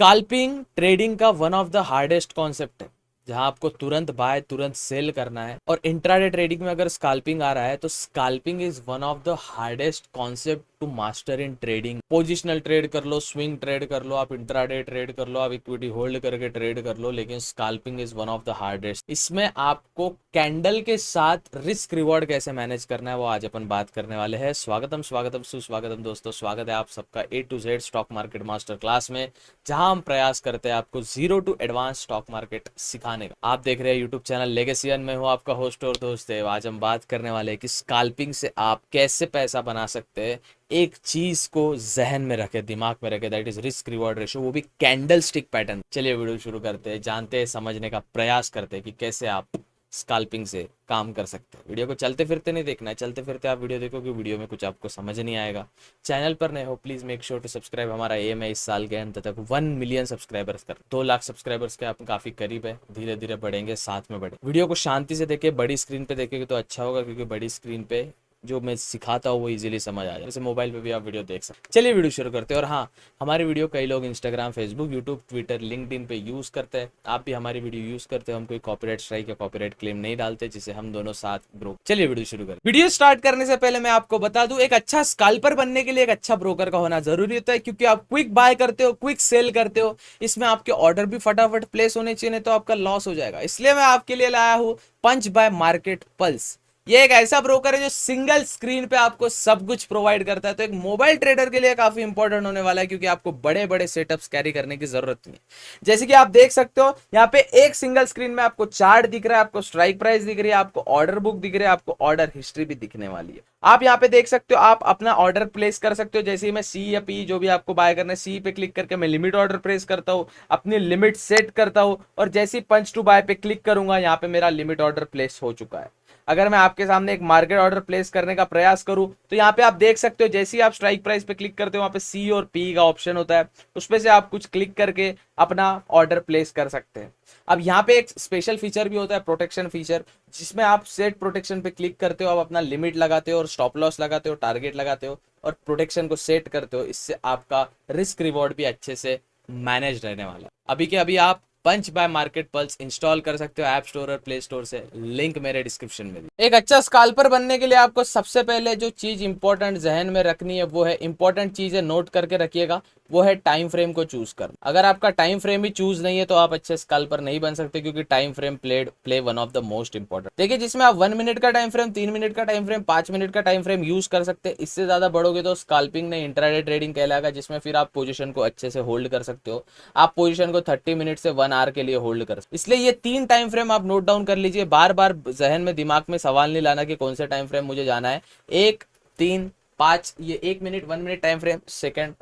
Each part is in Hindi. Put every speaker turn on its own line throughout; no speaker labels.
स्काल्पिंग ट्रेडिंग का one of the hardest concept है, जहां आपको तुरंत बाय तुरंत सेल करना है। और इंट्राडे ट्रेडिंग में अगर स्काल्पिंग आ रहा है तो scalping is one of the hardest concept to master in trading. Positional trade कर लो, स्विंग ट्रेड कर लो, आप इंट्राडे ट्रेड कर लो, आप इक्विटी होल्ड करके ट्रेड कर लो, लेकिन scalping is one of the hardest. इसमें आपको कैंडल के साथ रिस्क रिवॉर्ड कैसे मैनेज करना है वो आज अपन बात करने वाले हैं। स्वागतम स्वागतम सुस्वागतम दोस्तों, स्वागत है आप सबका A to Z stock market master class में, जहां हम प्रयास करते हैं आपको zero to advance stock market सिखाने का। आप देख रहे हैं यूट्यूब चैनल लेगेसियन में, हूं आपका होस्ट और दोस्त है। आज हम बात करने वाले हैं कि स्काल्पिंग से आप कैसे पैसा बना सकते हैं। एक चीज को जहन में रखे, दिमाग में रखे, that is risk reward ratio, वो भी कैंडल स्टिक पैटर्न। चलिए वीडियो शुरू करते हैं, जानते हैं, समझने का प्रयास करते हैं कि कैसे आप स्काल्पिंग से काम कर सकते हैं। वीडियो को चलते फिरते नहीं देखना है, चलते फिरते आप वीडियो देखो कि वीडियो में कुछ आपको समझ नहीं आएगा। चैनल पर नए हो please make sure to subscribe. हमारा एम है इस साल के अंत तक 1 मिलियन सब्सक्राइबर्स कर, 2 लाख सब्सक्राइबर्स के आप काफी करीब है, धीरे धीरे बढ़ेंगे, साथ में बढ़े। वीडियो को शांति से देखे, बड़ी स्क्रीन पे देखेंगे तो अच्छा होगा, क्योंकि बड़ी स्क्रीन पे जो मैं सिखाता हूँ वो इजीली समझ आ जाए। जैसे मोबाइल पे भी आप वीडियो देख सकते। चलिए वीडियो शुरू करते हैं। और हाँ, हमारी वीडियो कई लोग Instagram, Facebook, YouTube, Twitter, LinkedIn पे यूज करते हैं। आप भी हमारी वीडियो यूज करते हो, हम कोई कॉपीराइट स्ट्राइक या कॉपीराइट क्लेम नहीं डालते, जिसे हम दोनों साथ ब्रो। चलिए वीडियो शुरू करें। वीडियो स्टार्ट करने से पहले मैं आपको बता दूं, एक अच्छा स्काल्पर बनने के लिए एक अच्छा ब्रोकर का होना जरूरी होता है, क्योंकि आप क्विक बाय करते हो, क्विक सेल करते हो। इसमें आपके ऑर्डर भी फटाफट प्लेस होने चाहिए, नहीं तो आपका लॉस हो जाएगा। इसलिए मैं आपके लिए लाया हूं पंच बाय मार्केट पल्स। ये एक ऐसा ब्रोकर है जो सिंगल स्क्रीन पे आपको सब कुछ प्रोवाइड करता है। तो एक मोबाइल ट्रेडर के लिए काफी इंपॉर्टेंट होने वाला है, क्योंकि आपको बड़े बड़े सेटअप्स कैरी करने की जरूरत नहीं है। जैसे कि आप देख सकते हो, यहाँ पे एक सिंगल स्क्रीन में आपको चार्ट दिख रहा है, आपको स्ट्राइक प्राइस दिख रही है, आपको ऑर्डर बुक दिख रही है, आपको ऑर्डर हिस्ट्री भी दिखने वाली है। आप यहाँ पे देख सकते हो, आप अपना ऑर्डर प्लेस कर सकते हो। जैसे ही मैं सी या पी जो भी आपको बाय करना है, सी पे क्लिक करके मैं लिमिट ऑर्डर प्लेस करता हूँ, अपनी लिमिट सेट करता हूँ, और जैसे ही पंच टू बाय पे क्लिक करूंगा, यहाँ पे मेरा लिमिट ऑर्डर प्लेस हो चुका है। अगर मैं आपके सामने एक मार्केट ऑर्डर प्लेस करने का प्रयास करूं, तो यहाँ पे आप देख सकते हो, जैसे ही आप स्ट्राइक प्राइस पे क्लिक करते हो, वहां पे सी और पी का ऑप्शन होता है, उसपे से आप कुछ क्लिक करके अपना ऑर्डर प्लेस कर सकते हैं। अब यहाँ पे एक स्पेशल फीचर भी होता है, प्रोटेक्शन फीचर, जिसमें आप सेट प्रोटेक्शन पे क्लिक करते हो, आप अपना लिमिट लगाते हो और स्टॉप लॉस लगाते हो, टारगेट लगाते हो और प्रोटेक्शन को सेट करते हो। इससे आपका रिस्क रिवॉर्ड भी अच्छे से मैनेज रहने वाला है। अभी के अभी आप पंच बाय मार्केट पल्स इंस्टॉल कर सकते हो ऐप स्टोर और प्ले स्टोर से, लिंक मेरे डिस्क्रिप्शन में। एक अच्छा स्काल्पर बनने के लिए आपको सबसे पहले जो चीज इंपॉर्टेंट जहन में रखनी है, वो है इंपॉर्टेंट चीज है, नोट करके रखिएगा, वो है टाइम फ्रेम को चूज करना। अगर आपका टाइम फ्रेम ही चूज नहीं है तो आप अच्छे स्काल्पर नहीं बन सकते, क्योंकि time frame play one of the most important. देखिए, जिसमें आप 1 मिनट का टाइम फ्रेम, 3 मिनट का टाइम फ्रेम, 5 मिनट का टाइम फ्रेम यूज कर सकते हैं। इससे ज्यादा बढ़ोगे तो स्काल्पिंग नहीं, इंट्राडे ट्रेडिंग कहलाएगा, जिसमें फिर आप पोजीशन को अच्छे से होल्ड कर सकते हो। आप पोजीशन को 30 मिनट से 1 आवर के लिए होल्ड कर सकते। इसलिए ये 3 टाइम फ्रेम आप नोट डाउन कर लीजिए। बार बार जहन में, दिमाग में सवाल नहीं लाना कि कौन से टाइम फ्रेम मुझे जाना है। 1, 3, 5, ये 1 minute, 1 minute time frame, second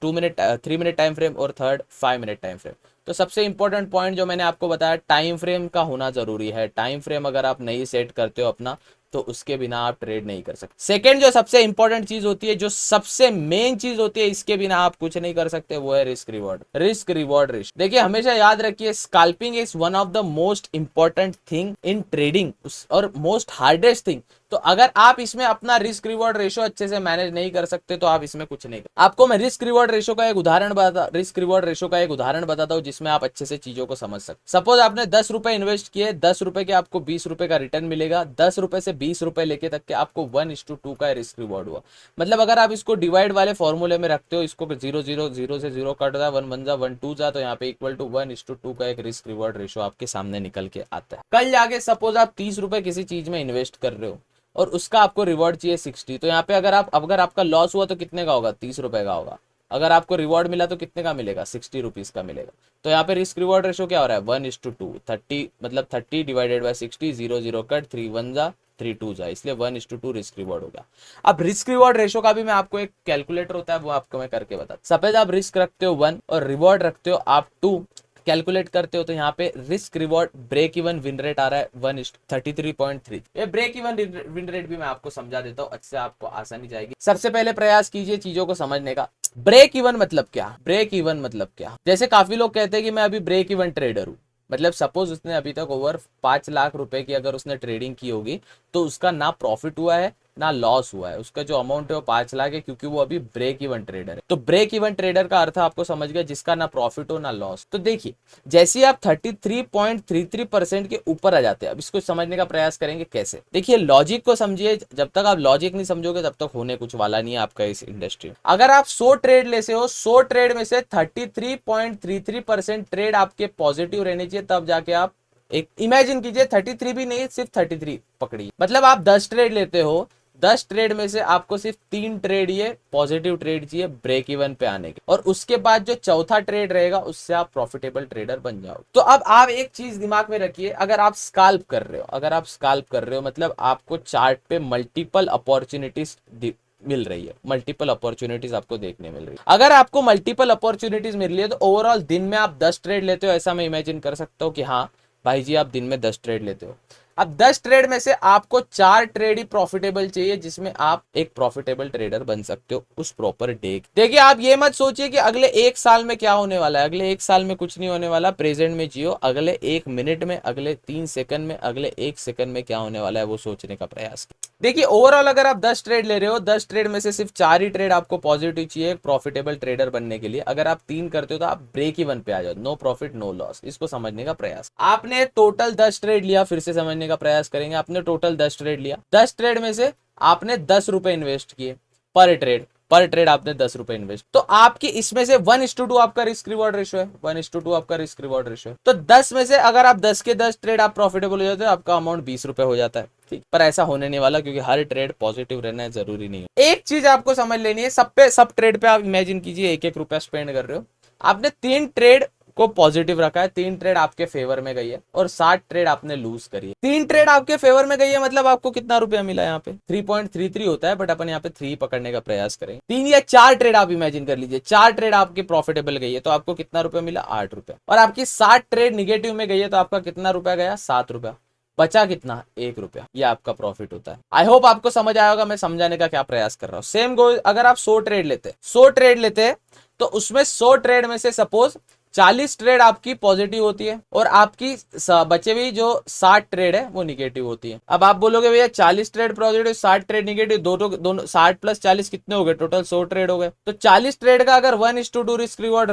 2 minute, 3 minute time frame, और थर्ड 5 मिनट टाइम फ्रेम। तो सबसे इंपॉर्टेंट पॉइंट जो मैंने आपको बताया, टाइम फ्रेम का होना जरूरी है। टाइम फ्रेम अगर आप नहीं सेट करते हो अपना, तो उसके बिना आप ट्रेड नहीं कर सकते। सेकंड जो सबसे इंपॉर्टेंट चीज होती है, जो सबसे मेन चीज होती है, इसके बिना आप कुछ नहीं कर सकते, वो है risk reward. Risk reward ratio. देखिए, हमेशा याद रखिए, scalping is one of the most important thing in trading और मोस्ट हार्डेस्ट थिंग। तो अगर आप इसमें अपना रिस्क रिवॉर्ड रेशियो अच्छे से मैनेज नहीं कर सकते, तो आप इसमें कुछ नहीं कर। आपको मैं रिस्क रिवॉर्ड रेशियो का एक उदाहरण बताता हूं, जिसमें आप अच्छे से चीजों को समझ सकते। सपोज आपने 10 रुपए इन्वेस्ट किए, 10 रुपए के आपको 20 रुपए का रिटर्न मिलेगा। 10 रुपए से 20 रुपए लेके तक के आपको 1:2 का रिस्क रिवॉर्ड हुआ। मतलब अगर आप इसको डिवाइड वाले फॉर्मूले में रखते हो, इसको 0 0 0 से 0 कट जाए, 1 1 जा 1 2 जा, तो यहाँ पे इक्वल टू 1:2 का एक रिस्क रिवॉर्ड रेशियो आपके सामने निकल के आता है। कल जाके सपोज आप 30 रुपए किसी चीज में इन्वेस्ट कर रहे हो और उसका आपको रिवॉर्ड चाहिए 60, तो यहाँ पे अगर आपका लॉस हुआ तो कितने का होगा? 30 रुपए का होगा। अगर आपको रिवॉर्ड मिला तो कितने का मिलेगा? 60 रुपीज का मिलेगा। तो यहाँ पे रिस्क रिवॉर्ड रेशियो क्या हो रहा है? 1:2, 30 मतलब 30 डिवाइडेड बाय 60, 0 0 कट, 3 1 जा 3 2 जा, इसलिए 1:2 रिस्क रिवॉर्ड हो गया। अब रिस्क रिवॉर्ड रेशियो का भी मैं आपको एक कैलकुलेटर होता है, वो आपको मैं करके बता। सपोज आप रिस्क रखते हो 1 और रिवॉर्ड रखते हो आप 2, कैलकुलेट करते हो तो यहाँ पे risk reward break even win rate आ रहा है 1:33.3। ये ब्रेक इवन विन रेट भी मैं आपको समझा देता हूँ, अच्छे आपको आसानी जाएगी। सबसे पहले प्रयास कीजिए चीजों को समझने का। ब्रेक इवन मतलब क्या? ब्रेक इवन मतलब क्या? जैसे काफी लोग कहते हैं कि मैं अभी ब्रेक इवन ट्रेडर हूँ, मतलब सपोज उसने अभी तक ओवर 5 लाख रुपए की अगर उसने ट्रेडिंग की होगी, तो उसका ना प्रॉफिट हुआ है ना लॉस हुआ है, उसका जो अमाउंट है वो 5 लाख है, क्योंकि वो अभी ब्रेक इवन ट्रेडर है। तो ब्रेक इवन ट्रेडर का अर्थ आपको समझ गया, जिसका ना प्रॉफिट हो ना लॉस। तो देखिए जैसे ही आप 33.33% के ऊपर आ जाते हैं, अब इसको समझने का प्रयास करेंगे कैसे। देखिए लॉजिक को समझिए, जब तक आप लॉजिक नहीं समझोगे तब तक होने कुछ वाला नहीं है आपका इस इंडस्ट्री में। अगर आप 100 ट्रेड लेते हो, 100 ट्रेड में से 33.33% ट्रेड आपके पॉजिटिव रहने चाहिए, तब जाके आप एक इमेजिन कीजिए 33 भी नहीं, सिर्फ 33 पकड़िए, मतलब आप 10 ट्रेड लेते हो, 10 ट्रेड में से आपको सिर्फ 3 ट्रेड ये पॉजिटिव ट्रेड चाहिए ब्रेक इवन पे आने के, और उसके बाद जो चौथा ट्रेड रहेगा उससे आप प्रॉफिटेबल ट्रेडर बन जाओ। तो अब आप एक चीज दिमाग में रखिए, अगर आप स्काल्प कर रहे हो, अगर आप स्काल्प कर रहे हो मतलब आपको चार्ट पे मल्टीपल अपॉर्चुनिटीज मिल रही है, मल्टीपल अपॉर्चुनिटीज आपको देखने मिल रही है। अगर आपको मल्टीपल अपॉर्चुनिटीज मिल रही है तो ओवरऑल दिन में आप 10 ट्रेड लेते हो, ऐसा मैं इमेजिन कर सकता हूँ कि हाँ भाई जी आप दिन में 10 ट्रेड लेते हो। अब 10 ट्रेड में से आपको 4 ट्रेड ही प्रॉफिटेबल चाहिए, जिसमें आप एक प्रॉफिटेबल ट्रेडर बन सकते हो उस प्रॉपर डे। देखिए आप ये मत सोचिए कि अगले 1 साल में क्या होने वाला है, अगले 1 साल में कुछ नहीं होने वाला, प्रेजेंट में जियो, अगले 1 मिनट में, अगले 3 सेकंड में, अगले 1 सेकंड में क्या होने वाला है वो सोचने का प्रयास। देखिए ओवरऑल अगर आप 10 ट्रेड ले रहे हो, 10 ट्रेड में से सिर्फ 4 ही ट्रेड आपको पॉजिटिव चाहिए प्रॉफिटेबल ट्रेडर बनने के लिए। अगर आप 3 करते हो तो आप ब्रेक इवन पे आ जाओ, नो प्रॉफिट नो लॉस। इसको समझने का प्रयास, आपने टोटल 10 ट्रेड लिया, फिर से समझने का प्रयास करेंगे। आपने टोटल 10 ट्रेड लिया, 10 ट्रेड में से आपने 10 रुपए इन्वेस्ट किए पर ट्रेड, पर ट्रेड आपने 10 रुपए इन्वेस्ट, तो आपकी इसमें से 1:2 आपका रिस्क रिवॉर्ड रेशो है, 1:2 आपका रिस्क रिवॉर्ड रेशो है। तो 10 में से अगर आप 10 के 10 ट्रेड आप प्रॉफिटेबल हो जाते हो, आपका अमाउंट 20 रुपए हो जाता है, ठीक। पर ऐसा होने नहीं वाला, क्योंकि हर ट्रेड पॉजिटिव रहना है जरूरी नहीं है। एक चीज आपको समझ लेनी है, सब ट्रेड पे आप इमेजिन कीजिए 1-1 रुपया स्पेंड कर रहे हो, आपने 3 ट्रेड को पॉजिटिव रखा है, 3 ट्रेड आपके फेवर में गई है और 60 ट्रेड आपने लूज करी है। 3 ट्रेड आपके फेवर में गई है मतलब आपको कितना रुपया मिला यहाँ पे, 3.33 होता है, बट अपन यहाँ पे 3 पकड़ने का प्रयास करेंगे। 3 या 4 ट्रेड आप इमेजिन कर लीजिए, 4 ट्रेड आपके प्रॉफिटेबल गई है तो आपको कितना रुपया मिला, 8 रुपया। और आपकी 60 ट्रेड निगेटिव में गई है तो आपका कितना रुपया गया, 7 रुपया। बचा कितना, 1 रुपया। ये आपका प्रॉफिट होता है। आई होप आपको समझ आया होगा मैं समझाने का क्या प्रयास कर रहा हूँ। सेम गो, अगर आप 100 ट्रेड लेते, 100 ट्रेड लेते तो उसमें 100 ट्रेड में से सपोज 40 ट्रेड आपकी पॉजिटिव होती है और आपकी बचे हुई जो 60 ट्रेड है वो निगेटिव होती है। अब आप बोलोगे भैया 40 ट्रेड पॉजिटिव 60 ट्रेड निगेटिव, दोनों 60 प्लस 40 कितने हो गए, टोटल 100 ट्रेड हो गए। तो 40 ट्रेड का अगर 1:2 रिस्क रिवॉर्ड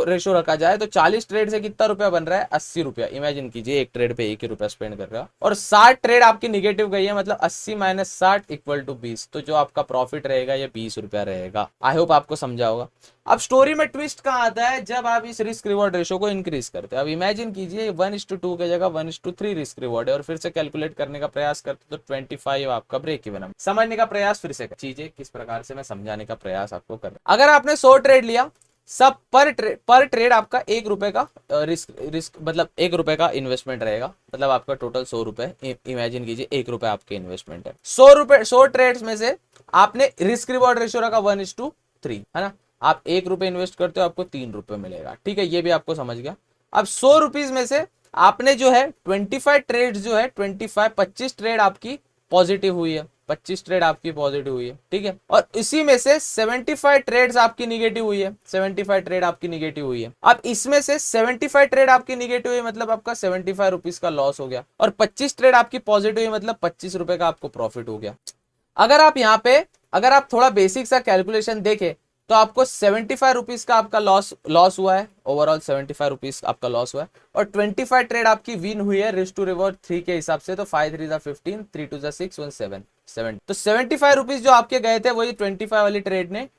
रेशो रखा जाए तो 40 ट्रेड से कितना रुपया बन रहा है, 80 रुपया। इमेजिन कीजिए एक ट्रेड पे 1 ही रुपया स्पेंड कर रहा है और 60 ट्रेड आपकी निगेटिव गई है, मतलब 80 - 60 = 20। तो जो आपका प्रॉफिट रहेगा ये 20 रुपया रहेगा। आई होप आपको समझा होगा। अब स्टोरी में ट्विस्ट कहाँ आता है, जब आप इस रिस्क रिवॉर्ड रेशो को इंक्रीज करते हैं। अब इमेजिन कीजिए 1:2 की जगह 1:3 रिस्क रिवॉर्ड है और फिर से कैलकुलेट करने का प्रयास करते तो 25 आपका ब्रेक इवन। समझने का प्रयास फिर से चीजें किस प्रकार से मैं समझाने का प्रयास आपको कर रहा हूं। अगर आपने 100 ट्रेड लिया, सब पर ट्रेड आपका 1 रुपए का रिस्क मतलब 1 रुपए का इन्वेस्टमेंट रहेगा, मतलब आपका टोटल 100 रुपए। इमेजिन कीजिए 1 रुपए आपके इन्वेस्टमेंट है। 100 ट्रेड्स में से आपने रिस्क रिवॉर्ड रेशियो रखा 1:3, है ना। आप 1 रुपए इन्वेस्ट करते हो आपको 3 रुपए मिलेगा, ठीक है, ये भी आपको समझ गया। अब 100 रुपीज में से आपने जो है 25 ट्रेड जो है 25 ट्रेड आपकी पॉजिटिव हुई है, 25 ट्रेड आपकी पॉजिटिव हुई है, ठीक है। और इसी में से 75 ट्रेड्स आपकी निगेटिव हुई है, 75 ट्रेड आपकी निगेटिव हुई है। अब इसमें से 75 ट्रेड आपकी निगेटिव हुई मतलब आपका 75 रुपीज का लॉस हो गया और 25 ट्रेड आपकी पॉजिटिव हुई मतलब 25 रुपए का आपको प्रॉफिट हो गया। अगर आप यहाँ पे अगर आप थोड़ा बेसिक सा कैलकुलेशन देखें तो आपको 75 रुपीज का आपका लॉस हुआ है, ओवरऑल 75 रुपीज आपका लॉस हुआ है और 25 ट्रेड आपकी विन हुई है रिस्क टू रिवॉर्ड 3 के हिसाब से। तो 5 3 15, 3 2 6 1 7। तो 75 रुपीज जो आपके गए थे वही 25 वाली ट्रेड ने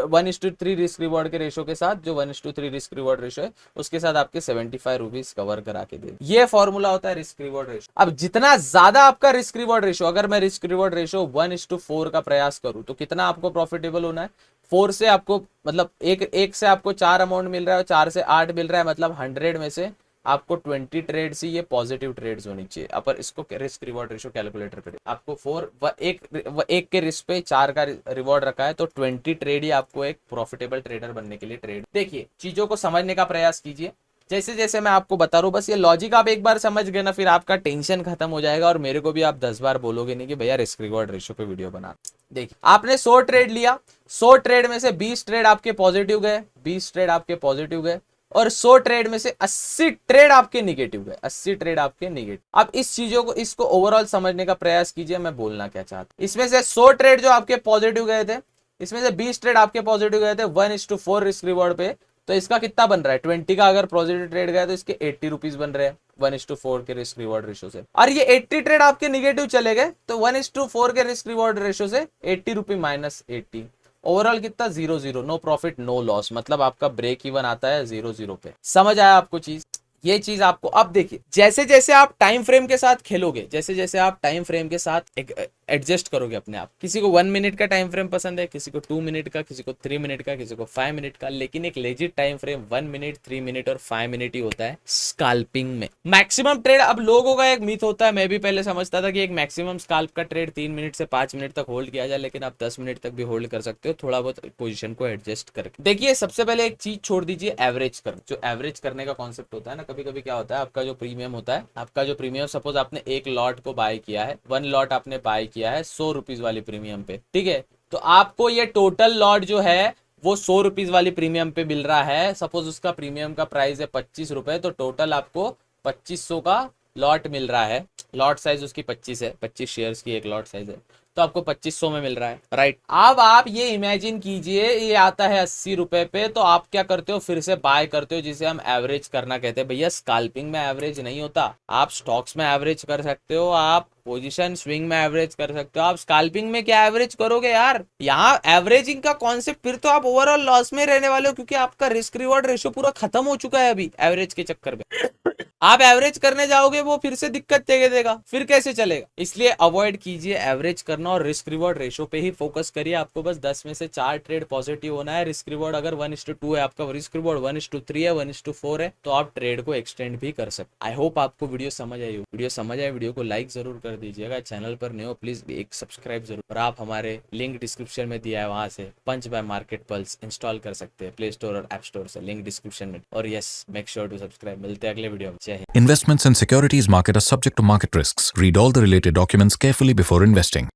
1:3 रिस्क रिवॉर्ड के रेशो के साथ, जो 1:3 रिस्क रिवॉर्ड रेशो है उसके साथ आपके 75 रुपीज कवर करा के दे। ये फॉर्मूला होता है रिस्क रिवॉर्ड रेशो। अब जितना ज्यादा आपका रिस्क रिवॉर्ड रेशो, अगर मैं रिस्क रिवॉर्ड रेशो 1:4 का प्रयास करूं तो कितना आपको प्रॉफिटेबल होना है, 4 से आपको मतलब एक से आपको 4 अमाउंट मिल रहा है और 4 से 8 मिल रहा है, मतलब 100 में से आपको 20 ट्रेड्स ही ये पॉजिटिव ट्रेड्स होनी चाहिए। अपर इसको रिस्क रिवॉर्ड रेशो कैलकुलेटर पे आपको एक के रिस्क पे 4 का रिवॉर्ड रखा है तो 20 ट्रेड ही आपको एक प्रॉफिटेबल ट्रेडर बनने के लिए ट्रेड। देखिए चीजों को समझने का प्रयास कीजिए, जैसे जैसे मैं आपको बता रहा हूँ, बस ये लॉजिक आप एक बार समझ गए ना, फिर आपका टेंशन खत्म हो जाएगा और मेरे को भी आप 10 बार बोलोगे नहीं कि भैया रिस्क रिवॉर्ड रेशो पे वीडियो बना। देखिए आपने 100 ट्रेड लिया, 100 ट्रेड में से 20 ट्रेड आपके पॉजिटिव गए, 20 ट्रेड आपके पॉजिटिव गए और 100 ट्रेड में से 80 ट्रेड आपके निगेटिव गए, 80 ट्रेड आपके निगेटिव। अब इस चीजों को, इसको ओवरऑल समझने का प्रयास कीजिए मैं बोलना क्या चाहता हूं। इसमें से 100 ट्रेड जो आपके पॉजिटिव गए थे, इसमें से 20 ट्रेड आपके पॉजिटिव गए थे 1:4 रिस्क रिवॉर्ड पे, तो इसका कितना बन रहा है 20 का अगर पॉजिटिव ट्रेड गया तो इसके 80 रुपीज बन रहे हैं 1:4 के रिस्क रिवॉर्ड रेशो से। और ये 80 ट्रेड आपके निगेटिव चले गए तो 1:4 के रिस्क रिवॉर्ड रेशो से 80 रुपी माइनस 80, ओवरऑल कितना 0-0, नो प्रॉफिट नो लॉस, मतलब आपका ब्रेक इवन आता है 0-0 पे। समझ आया आपको चीज? ये चीज आपको अब देखिए, जैसे जैसे आप टाइम फ्रेम के साथ खेलोगे, जैसे जैसे आप टाइम फ्रेम के साथ एडजस्ट करोगे अपने आप, किसी को 1 मिनट का टाइम फ्रेम पसंद है, किसी को 2 मिनट का, किसी को 3 मिनट का, किसी को 5 मिनट का, लेकिन एक legit time frame 1 minute, 3 minute और 5 मिनट ही होता है स्कैल्पिंग में। मैक्सिमम ट्रेड, अब लोगों का एक मिथ होता है, मैं भी पहले समझता था कि एक मैक्सिमम स्कैल्प का ट्रेड 3 मिनट से 5 मिनट तक होल्ड किया जाए, लेकिन आप 10 मिनट तक भी होल्ड कर सकते हो, थोड़ा बहुत पोजीशन को एडजस्ट करके। देखिए सबसे पहले एक चीज छोड़ दीजिए, एवरेज कर, जो एवरेज करने का कॉन्सेप्ट होता है ना, कभी कभी क्या होता है, आपका जो प्रीमियम होता है, आपका जो प्रीमियम, सपोज आपने एक लॉट को बाय किया है, 1 लॉट आपने बाय किया है 100 रुपीज वाली प्रीमियम पे, ठीक है, तो आपको ये टोटल लॉट जो है वो 100 रुपीज वाली प्रीमियम पे मिल रहा है। सपोज उसका प्रीमियम का प्राइस है 25 रुपए, तो टोटल आपको 2500 का लॉट मिल रहा है। लॉट साइज उसकी 25 है, 25 शेयर्स की एक लॉट साइज है, तो आपको 2500 में मिल रहा है, राइट। अब आप ये इमेजिन कीजिए ये आता है 80 रुपए पे, तो आप क्या करते हो, फिर से बाय करते हो, जिसे हम एवरेज करना कहते हैं। भैया स्कैल्पिंग में एवरेज नहीं होता, आप स्टॉक्स में एवरेज कर सकते हो, आप पोजीशन स्विंग में एवरेज कर सकते हो, आप स्कैल्पिंग में क्या एवरेज करोगे यार। यहाँ एवरेजिंग का कॉन्सेप्ट, फिर तो आप ओवरऑल लॉस में रहने वाले हो, क्योंकि आपका रिस्क रिवॉर्ड रेशियो पूरा खत्म हो चुका है अभी एवरेज के चक्कर में। आप एवरेज करने जाओगे वो फिर से दिक्कत देगा, फिर कैसे चलेगा। इसलिए अवॉइड कीजिए एवरेज करना और रिस्क रिवॉर्ड रेशो पे ही फोकस करिए। आपको बस 10 में से 4 ट्रेड पॉजिटिव होना है। रिस्क रिवॉर्ड अगर 1:2 है, आपका रिस्क रिवॉर्ड 1:3 है, 1:4 है, तो आप ट्रेड को एक्सटेंड भी कर सकते। आई होप आपको वीडियो समझ आई हो। वीडियो समझ आए, वीडियो को लाइक जरूर कर दीजिएगा। चैनल पर नए हो प्लीज एक सब्सक्राइब जरूर, और आप हमारे लिंक डिस्क्रिप्शन में दिया है, वहां से Punch by Market Pulse install कर सकते हैं प्ले स्टोर और ऐप स्टोर से, लिंक डिस्क्रिप्शन में। और yes, make sure to subscribe. मिलते हैं अगले वीडियो में। जय Hind.
Investments in securities market are subject to market risks. Read all the related documents carefully before investing.